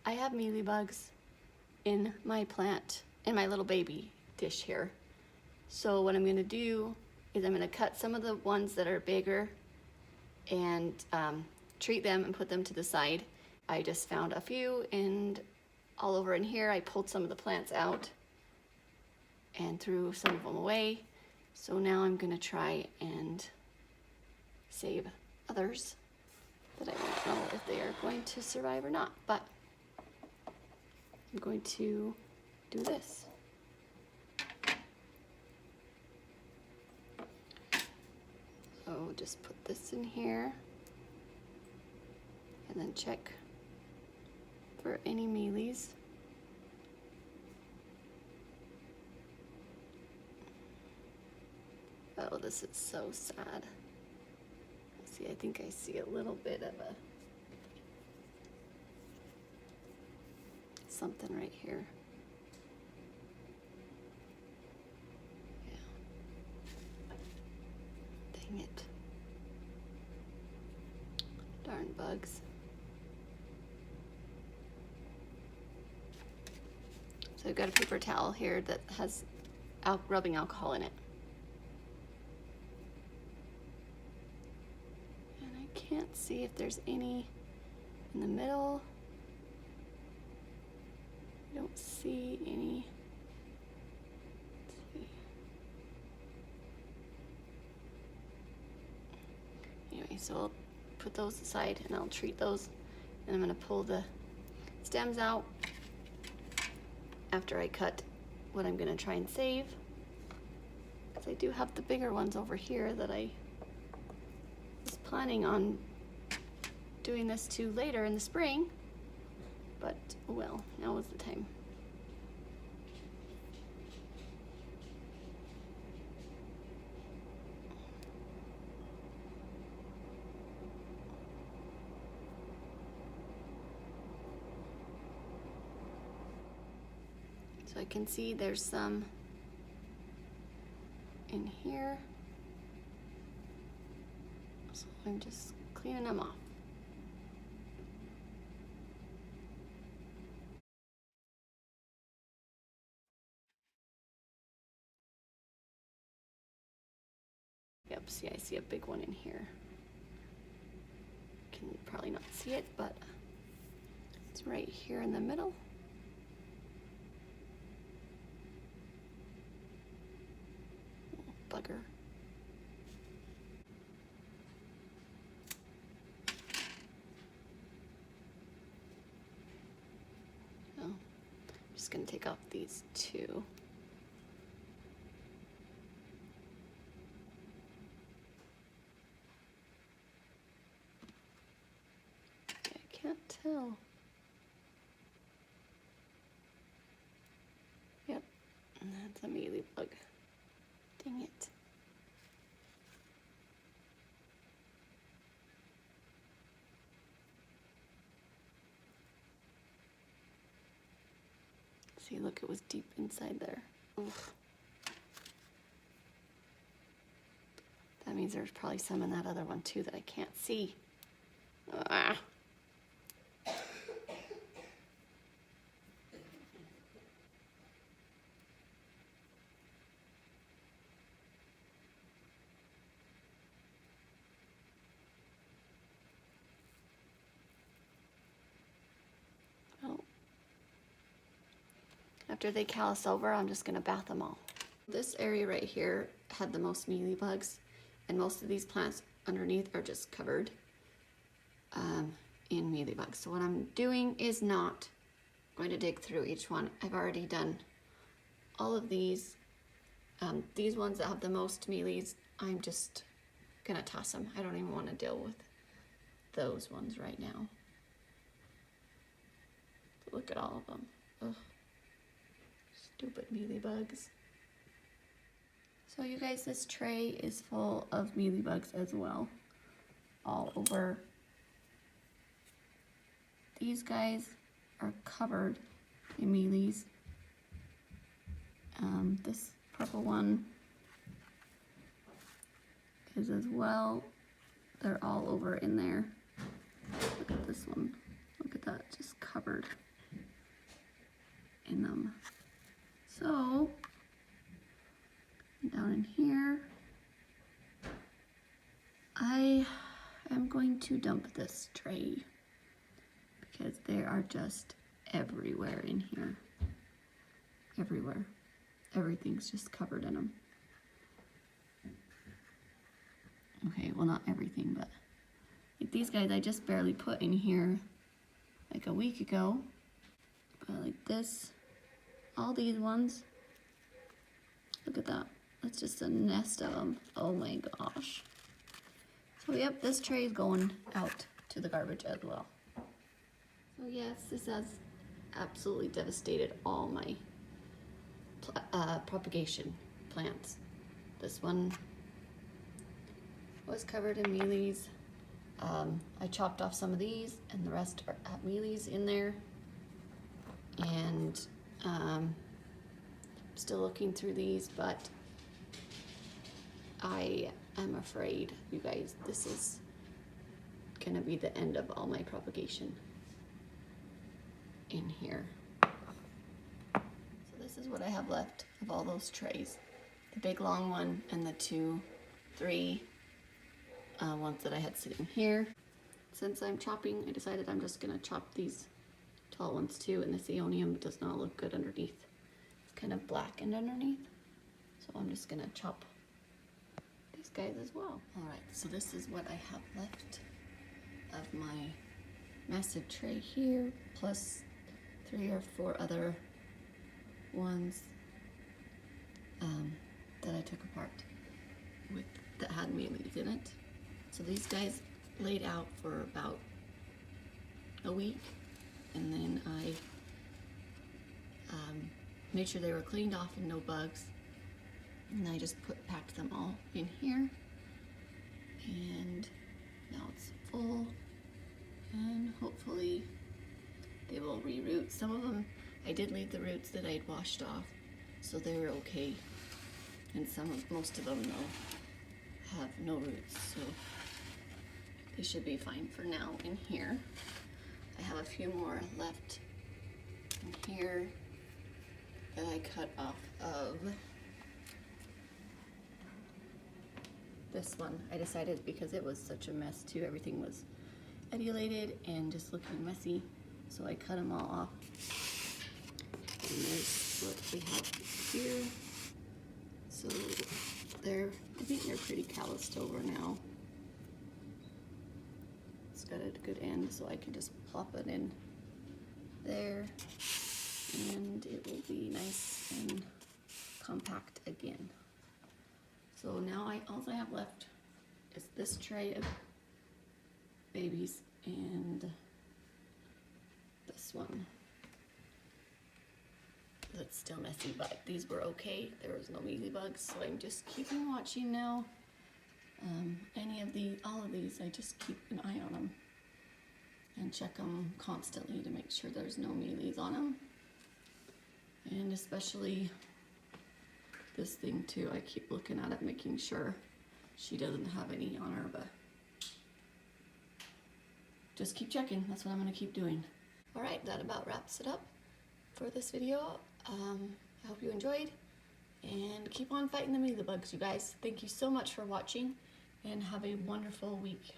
I have mealybugs in my plant, in my little baby dish here. So what I'm gonna do is I'm gonna cut some of the ones that are bigger and treat them and put them to the side. I just found a few and all over in here. I pulled some of the plants out and threw some of them away. So now I'm gonna try and save others that I don't know if they are going to survive or not, but I'm going to do this. So just put this in here and then check for any mealies. Oh, this is so sad. See, I think I see a little bit of a something right here. Yeah. Dang it. Darn bugs. So I've got a paper towel here that has rubbing alcohol in it. And I can't see if there's any in the middle. I don't see any. Let's see. Anyway, so I'll put those aside and I'll treat those. And I'm gonna pull the stems out after I cut what I'm gonna try and save. Because I do have the bigger ones over here that I was planning on doing this to later in the spring. But, well, now is the time. So I can see there's some in here. So I'm just cleaning them off. Yep, see, I see a big one in here. Can probably not see it, but it's right here in the middle. Oh, bugger. Oh, I'm just gonna take off these two. Can't tell. Yep, and that's a mealybug. Dang it. See, look, it was deep inside there. Oof. That means there's probably some in that other one too that I can't see. Ah. After they callus over, I'm just gonna bath them all. This area right here had the most mealybugs, and most of these plants underneath are just covered in mealybugs. So what I'm doing is not going to dig through each one. I've already done all of these. These ones that have the most mealies, I'm just gonna toss them. I don't even want to deal with those ones right now. Look at all of them. Ugh. Stupid mealybugs. So you guys, this tray is full of mealybugs as well. All over. These guys are covered in mealies. This purple one is as well. They're all over in there. Look at this one. Look at that, just covered in them. So down in here, I am going to dump this tray because they are just everywhere in here. Everywhere. Everything's just covered in them. Okay, well not everything, but like these guys I just barely put in here like a week ago. But like this, all these ones, look at that. That's just a nest of them. Oh my gosh. So yep, this tray is going out to the garbage as well. So yes, this has absolutely devastated all my propagation plants. This one was covered in mealies. I chopped off some of these and the rest are at mealies in there. And still looking through these, but I am afraid, you guys, this is gonna be the end of all my propagation in here. So this is what I have left of all those trays. The big long one and the three ones that I had sitting here. Since I'm chopping, I decided I'm just gonna chop these tall ones too, and this aeonium does not look good underneath. It's kind of blackened underneath. So I'm just gonna chop these guys as well. All right, so this is what I have left of my massive tray here, plus 3 or 4 other ones that I took apart that had mealies in it. So these guys laid out for about a week, and then I made sure they were cleaned off and no bugs, and I just packed them all in here, and now it's full, and hopefully they will reroot. Some of them I did leave the roots that I'd washed off, so they were okay, and most of them though have no roots, so they should be fine for now in here. I have a few more left in here that I cut off of this one. I decided because it was such a mess too, everything was etiolated and just looking messy, so I cut them all off. And there's what we have here. So I think they're pretty calloused over now. It's got a good end, so I can just plop it in there, and it will be nice and compact again. So now all I have left is this tray of babies and this one. That's still messy, but these were okay. There was no mealybugs, so I'm just keeping watching now. All of these, I just keep an eye on them and check them constantly to make sure there's no mealies on them. And especially this thing too, I keep looking at it, making sure she doesn't have any on her, but just keep checking. That's what I'm gonna keep doing. All right, that about wraps it up for this video. I hope you enjoyed, and keep on fighting the mealybugs, you guys. Thank you so much for watching, and have a wonderful week.